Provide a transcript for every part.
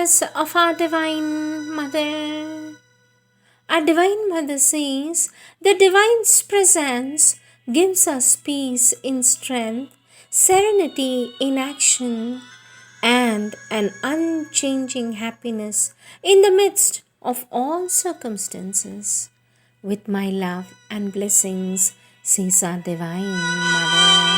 Words of our Divine Mother. Our Divine Mother says, the Divine presence gives us peace in strength, serenity in action, and an unchanging happiness in the midst of all circumstances. With my love and blessings, says our Divine Mother.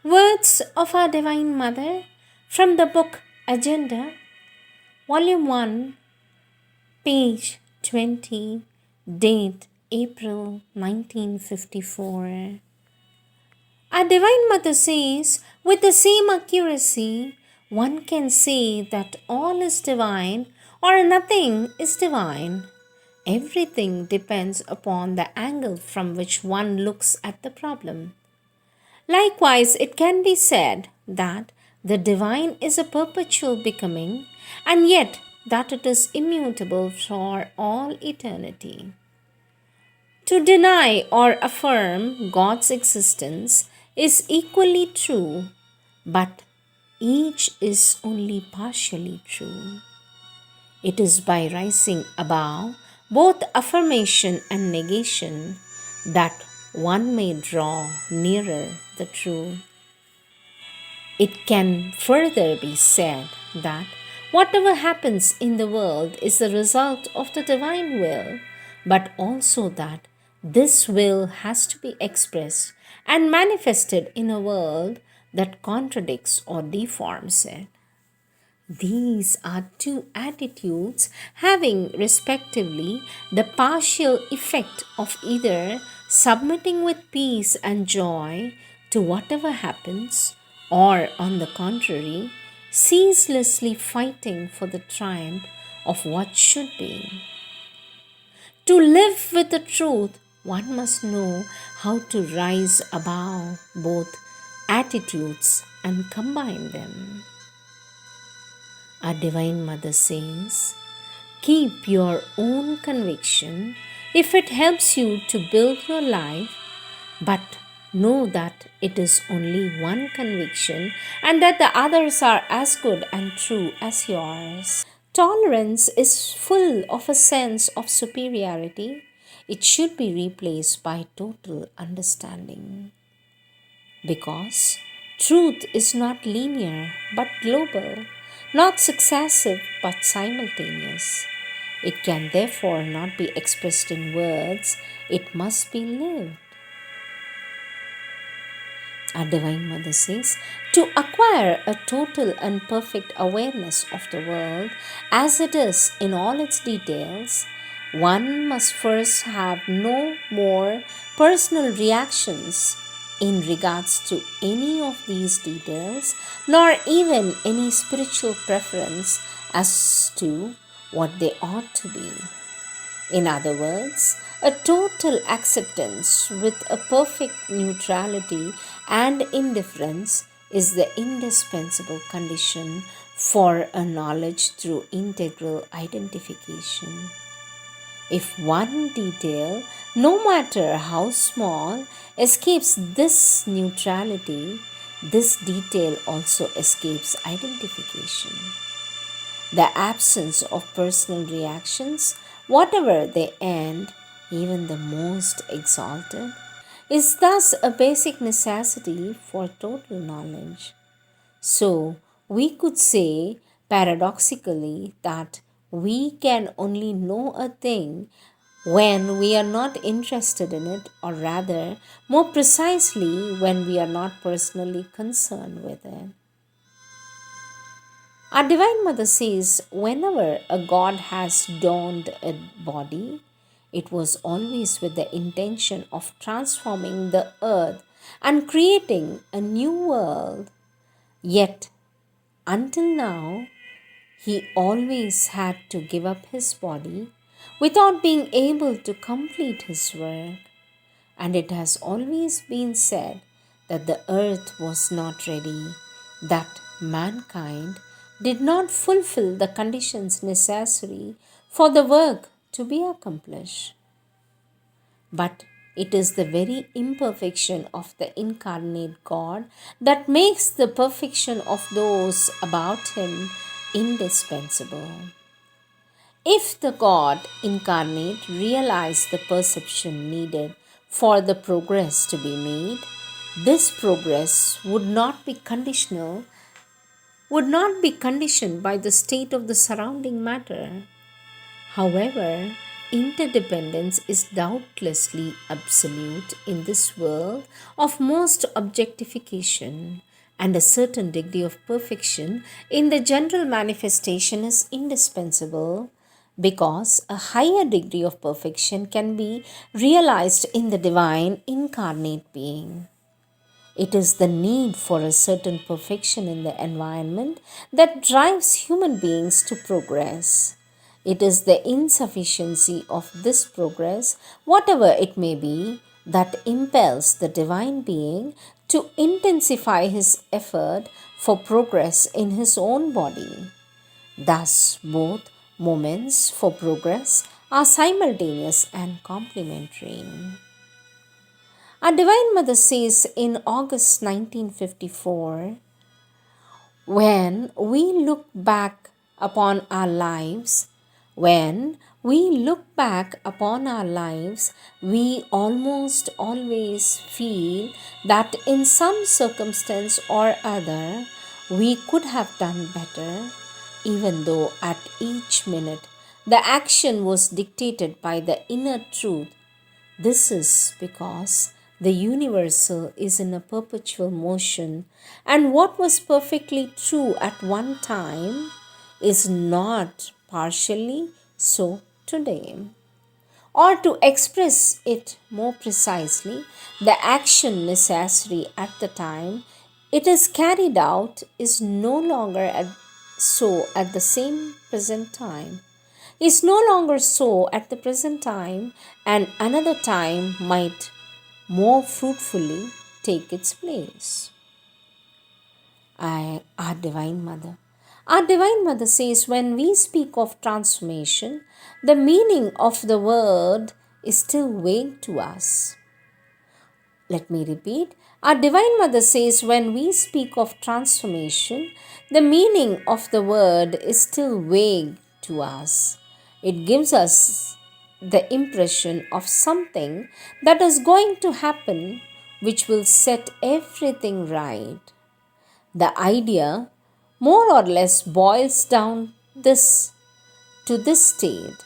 Words of our Divine Mother from the book Agenda, Volume 1, page 20, date April 1954. Our Divine Mother says, with the same accuracy, one can say that all is divine or nothing is divine. Everything depends upon the angle from which one looks at the problem. Likewise, it can be said that the divine is a perpetual becoming, and yet that it is immutable for all eternity. To deny or affirm God's existence is equally true, but each is only partially true. It is by rising above both affirmation and negation that one may draw nearer the truth. It can further be said that whatever happens in the world is the result of the divine will, but also that this will has to be expressed and manifested in a world that contradicts or deforms it. These are two attitudes having respectively the partial effect of either submitting with peace and joy to whatever happens, or on the contrary, ceaselessly fighting for the triumph of what should be. To live with the truth, one must know how to rise above both attitudes and combine them. Our Divine Mother says, keep your own conviction if it helps you to build your life, but know that it is only one conviction and that the others are as good and true as yours. Tolerance is full of a sense of superiority. It should be replaced by total understanding. Because truth is not linear but global, not successive but simultaneous. It can therefore not be expressed in words, it must be lived. Our Divine Mother says, to acquire a total and perfect awareness of the world as it is in all its details, one must first have no more personal reactions in regards to any of these details, nor even any spiritual preference as to what they ought to be. In other words, a total acceptance with a perfect neutrality and indifference is the indispensable condition for a knowledge through integral identification. If one detail, no matter how small, escapes this neutrality, this detail also escapes identification. The absence of personal reactions, whatever they end, even the most exalted, is thus a basic necessity for total knowledge. So, we could say paradoxically that we can only know a thing when we are not interested in it, or rather, more precisely, when we are not personally concerned with it. Our Divine Mother says, whenever a God has donned a body, it was always with the intention of transforming the earth and creating a new world. Yet, until now, he always had to give up his body without being able to complete his work. And it has always been said that the earth was not ready, that mankind did not fulfill the conditions necessary for the work to be accomplished. But it is the very imperfection of the incarnate God that makes the perfection of those about him indispensable. If the God incarnate realized the perception needed for the progress to be made, this progress would not be conditioned by the state of the surrounding matter. However, interdependence is doubtlessly absolute in this world of most objectification, and a certain degree of perfection in the general manifestation is indispensable because a higher degree of perfection can be realized in the divine incarnate being. It is the need for a certain perfection in the environment that drives human beings to progress. It is the insufficiency of this progress, whatever it may be, that impels the divine being to intensify his effort for progress in his own body. Thus, both moments for progress are simultaneous and complementary. Our Divine Mother says in August 1954, when we look back upon our lives, we almost always feel that in some circumstance or other, we could have done better, even though at each minute the action was dictated by the inner truth. This is because the universal is in a perpetual motion, and what was perfectly true at one time is not partially so today. Or to express it more precisely, the action necessary at the time it is carried out is no longer so at the same present time is no longer so at the present time, and another time might more fruitfully take its place. Our Divine Mother. Our Divine Mother says when we speak of transformation, the meaning of the word is still vague to us. Let me repeat. Our Divine Mother says when we speak of transformation, the meaning of the word is still vague to us. It gives us the impression of something that is going to happen which will set everything right. The idea more or less boils down this to this state.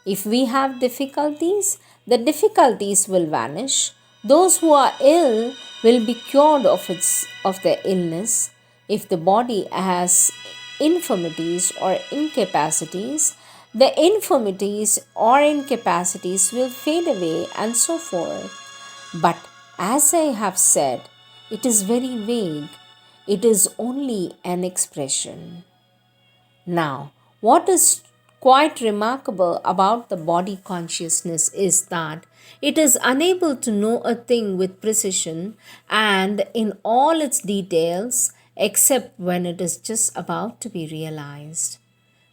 If we have difficulties, the difficulties will vanish. Those who are ill will be cured of their illness. If the body has infirmities or incapacities, the infirmities or incapacities will fade away and so forth. But as I have said, it is very vague. It is only an expression. Now, what is quite remarkable about the body consciousness is that it is unable to know a thing with precision and in all its details except when it is just about to be realized.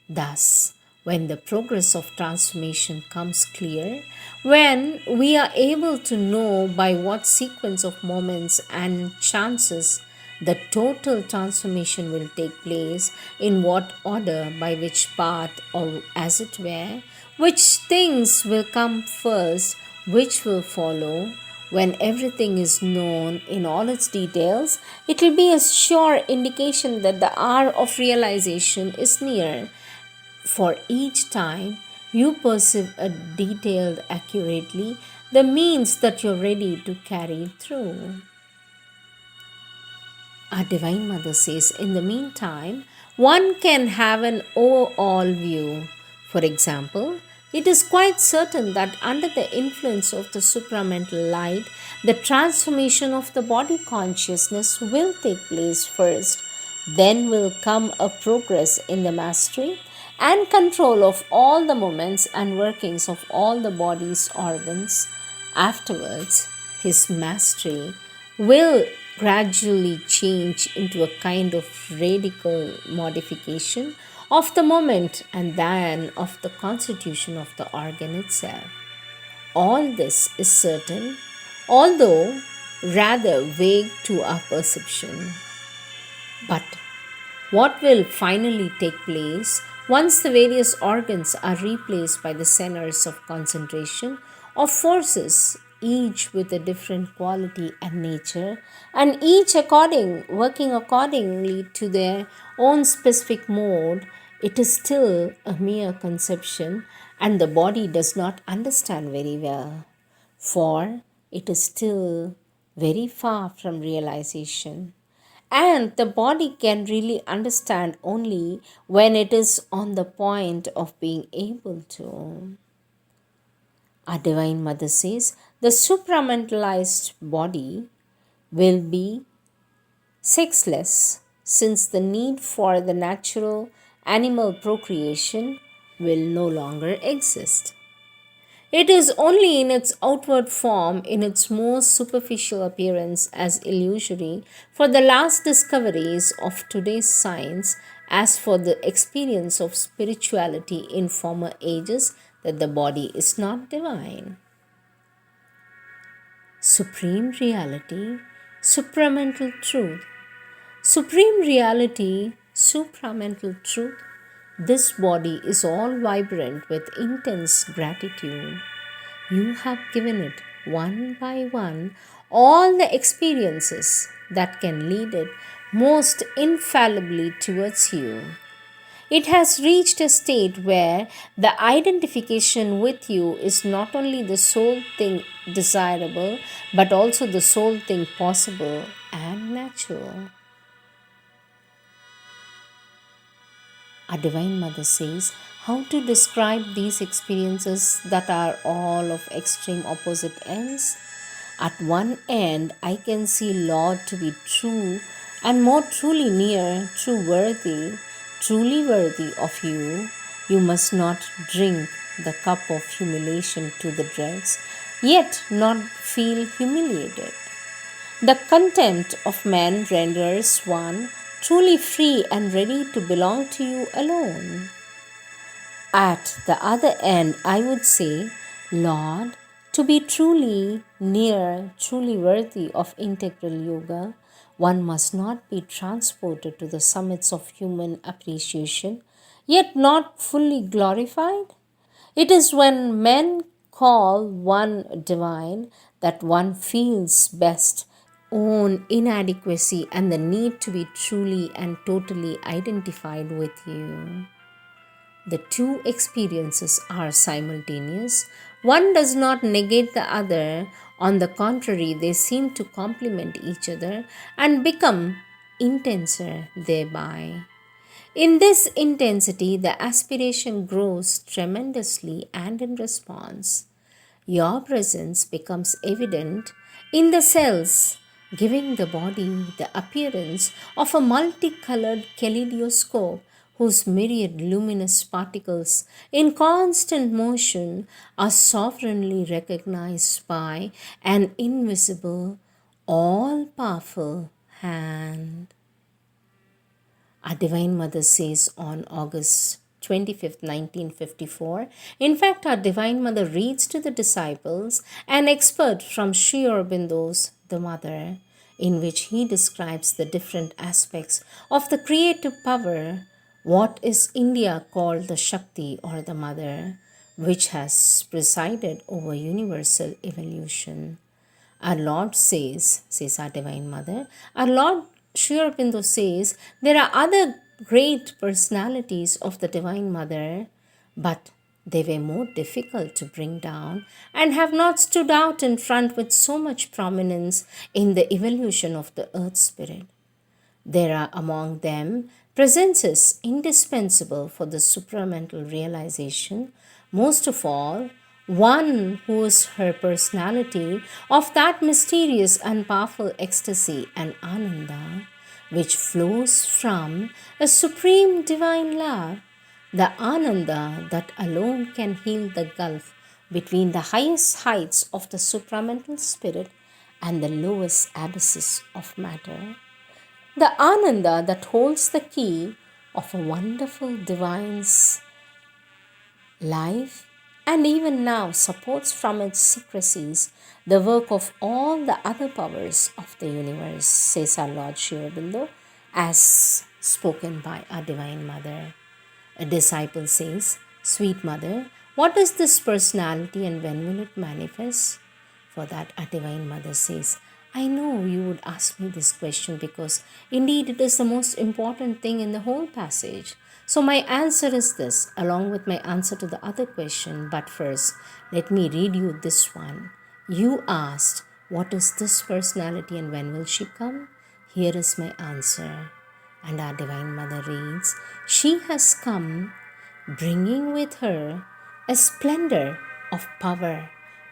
Thus, when the progress of transformation comes clear, when we are able to know by what sequence of moments and chances the total transformation will take place, in what order, by which path, or as it were, which things will come first, which will follow, when everything is known in all its details, it will be a sure indication that the hour of realization is near. For each time you perceive a detailed accurately, the means that you're ready to carry it through. Our Divine Mother says, in the meantime, one can have an overall view. For example, it is quite certain that under the influence of the supramental light, the transformation of the body consciousness will take place first. Then will come a progress in the mastery and control of all the movements and workings of all the body's organs. Afterwards, his mastery will gradually change into a kind of radical modification of the moment and then of the constitution of the organ itself. All this is certain, although rather vague to our perception. But what will finally take place once the various organs are replaced by the centers of concentration of forces, each with a different quality and nature, and each working accordingly to their own specific mode, it is still a mere conception, and the body does not understand very well, for it is still very far from realization. And the body can really understand only when it is on the point of being able to. Our Divine Mother says the supramentalized body will be sexless, since the need for the natural animal procreation will no longer exist. It is only in its outward form, in its most superficial appearance as illusory, for the last discoveries of today's science, as for the experience of spirituality in former ages, that the body is not divine. Supreme reality, supramental truth. Supreme reality, supramental truth. This body is all vibrant with intense gratitude. You have given it one by one all the experiences that can lead it most infallibly towards you. It has reached a state where the identification with you is not only the sole thing desirable, but also the sole thing possible and natural. Our Divine Mother says how to describe these experiences that are all of extreme opposite ends. At one end, I can see Lord to be true and more truly near, truly worthy of you. You must not drink the cup of humiliation to the dregs, yet not feel humiliated. The contempt of men renders one truly free and ready to belong to you alone. At the other end, I would say, Lord, to be truly near, truly worthy of integral yoga, one must not be transported to the summits of human appreciation, yet not fully glorified. It is when men call one divine that one feels best own inadequacy and the need to be truly and totally identified with you. The two experiences are simultaneous. One does not negate the other. On the contrary, they seem to complement each other and become intenser thereby. In this intensity, the aspiration grows tremendously, and in response, your presence becomes evident in the cells, giving the body the appearance of a multicolored kaleidoscope whose myriad luminous particles in constant motion are sovereignly recognized by an invisible, all powerful hand. Our Divine Mother says on August 25th, 1954. In fact, our Divine Mother reads to the disciples an expert from Sri Aurobindo's The Mother, in which he describes the different aspects of the creative power, what is India called the Shakti or the Mother, which has presided over universal evolution. Our Lord says our Divine Mother, our Lord Sri Aurobindo says there are other great personalities of the Divine Mother, but they were more difficult to bring down and have not stood out in front with so much prominence in the evolution of the earth spirit. There are among them presences indispensable for the supramental realization, most of all, one who is her personality of that mysterious and powerful ecstasy and ananda which flows from a supreme divine love, the ananda that alone can heal the gulf between the highest heights of the supramental spirit and the lowest abysses of matter. The Ananda that holds the key of a wonderful divine's life and even now supports from its secrecies the work of all the other powers of the universe, says our Lord Sri Aurobindo, as spoken by our Divine Mother. A disciple says, "Sweet Mother, what is this personality and when will it manifest?" For that, our Divine Mother says, "I know you would ask me this question because indeed it is the most important thing in the whole passage. So, my answer is this, along with my answer to the other question. But first, let me read you this one. You asked, what is this personality and when will she come? Here is my answer." And our Divine Mother reads, "She has come bringing with her a splendor of power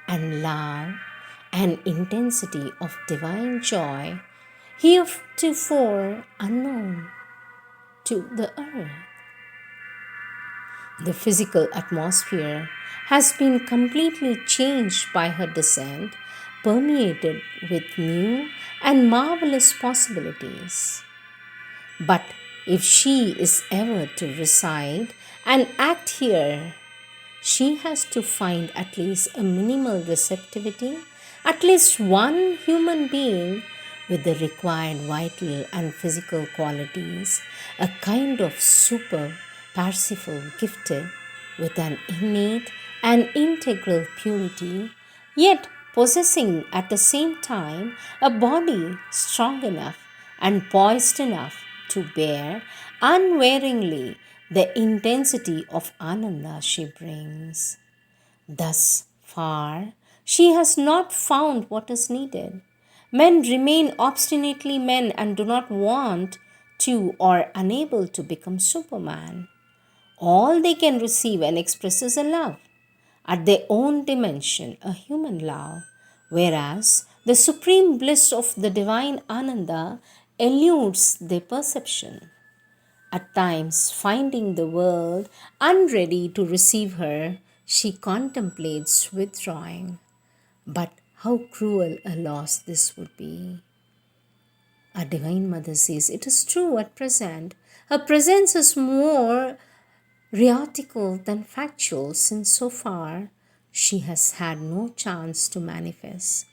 and love and intensity of divine joy heretofore unknown to the earth. The physical atmosphere has been completely changed by her descent, permeated with new and marvelous possibilities. But if she is ever to reside and act here, she has to find at least a minimal receptivity, at least one human being with the required vital and physical qualities, a kind of super Parsifal gifted with an innate and integral purity, yet possessing at the same time a body strong enough and poised enough to bear unwearingly the intensity of Ananda she brings. Thus far, she has not found what is needed. Men remain obstinately men and do not want to or unable to become Superman. All they can receive and express is a love, at their own dimension, a human love, whereas the supreme bliss of the divine Ananda eludes their perception. At times, finding the world unready to receive her, she contemplates withdrawing. But how cruel a loss this would be. Our Divine Mother says, "It is true at present. Her presence is more rhetorical than factual, since so far she has had no chance to manifest.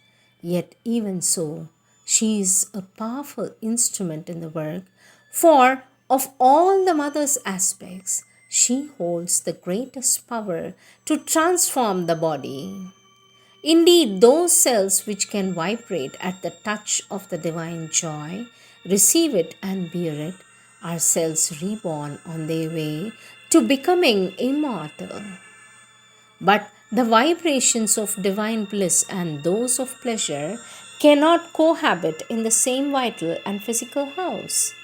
Yet, even so, she is a powerful instrument in the work, for of all the mother's aspects, she holds the greatest power to transform the body. Indeed, those cells which can vibrate at the touch of the divine joy, receive it and bear it, are cells reborn on their way to becoming immortal. But the vibrations of divine bliss and those of pleasure cannot cohabit in the same vital and physical house.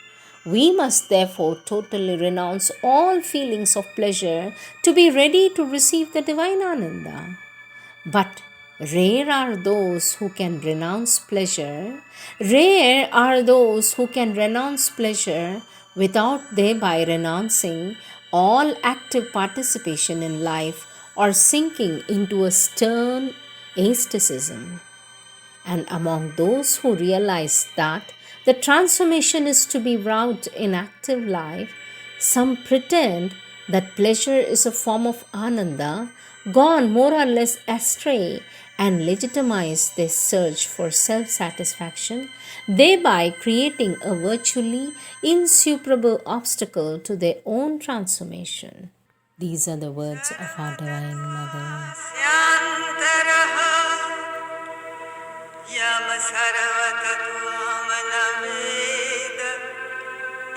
We must therefore totally renounce all feelings of pleasure to be ready to receive the divine Ananda. But rare are those who can renounce pleasure. Rare are those who can renounce pleasure without thereby renouncing all active participation in life or sinking into a stern asceticism. And among those who realize that the transformation is to be wrought in active life, some pretend that pleasure is a form of ananda, gone more or less astray, and legitimize their search for self satisfaction, thereby creating a virtually insuperable obstacle to their own transformation. These are the words of our Divine Mother. यम सर्वतत्त्वमनवेद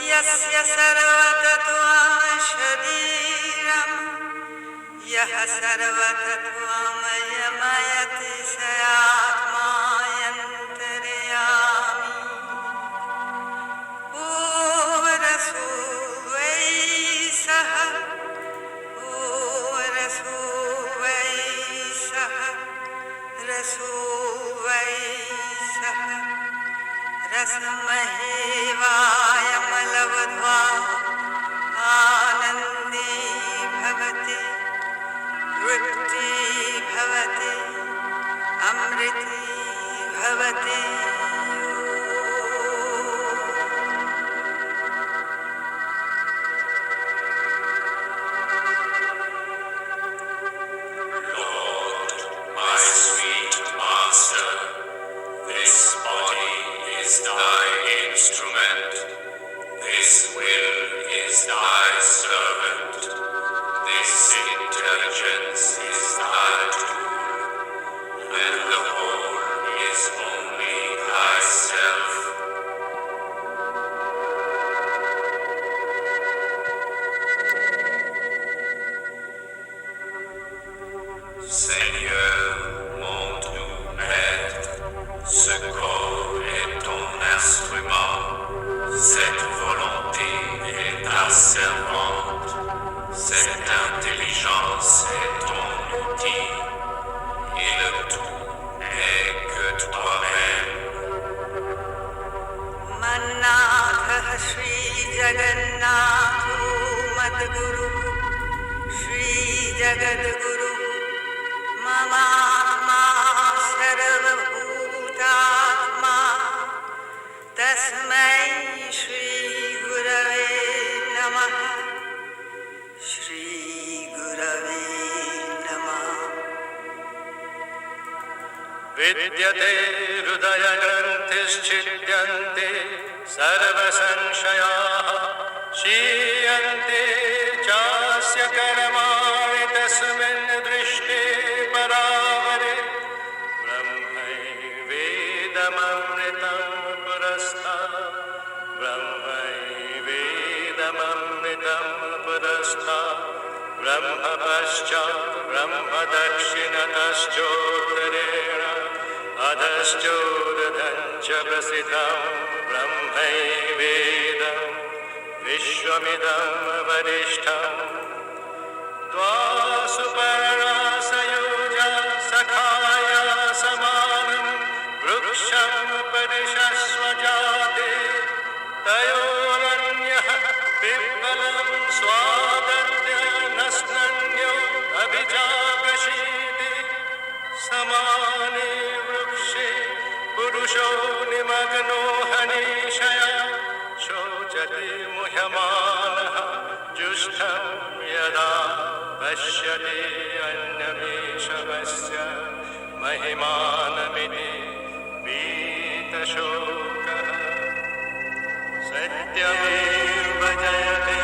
यस्य सर्वतत्त्वं शरीरं यः सर्वतत्त्वमयमयति स आत्मायन्तर्यामी ॐरसो वै सः ॐरसो वै सः रसो वै सः रसमहेवायमलवध्वा आनन्दे भवति तृप्ति भवति अमृत servant, this intelligence is thy tool, and the whole is only thyself. Seigneur, montre-nous aide, ce corps est ton instrument, cette volonté est ta servante, cette intelligence est ton outil, et le tout n'est que toi-même. मन्नाथः श्रीजगन्नाथो मद्गुरुः श्रीजगद्गुरुः ममात्मा सर्वभूतात्मा तस्मै श्रीगुरवे नमः श्रीगुरवे नमः विद्यते हृदयग्रन्थिश्छिद्यन्ते सर्वसंशयाः क्षीयन्ते चास्य कर्माणि तस्मिन् दृष्टे परावरे ब्रह्मैवेदममृतं पुरस्तात् ब्रह्मैवेदममृतं पुरस्तात् ब्रह्म पश्चात् ब्रह्म दक्षिणतश्चोत्तरेण अधश्चोदधं च प्रसिद्धं ब्रह्मैवेदं विश्वमिदं वरिष्ठम् द्वासुपर्णा सयोजा सखाय समानं वृक्षं परिषस्व जाते तयोरन्यः पिप्पलं स्वादद्य नस्नन्यो अभिजागशीति समाने वृक्षे पुरुषो निमग्नो हनीशया शोचति मुह्यमानः जुष्टं यदा पश्यति अन्यमीशवस्य महिमानमिति वीतशोकः सत्यमेव जयते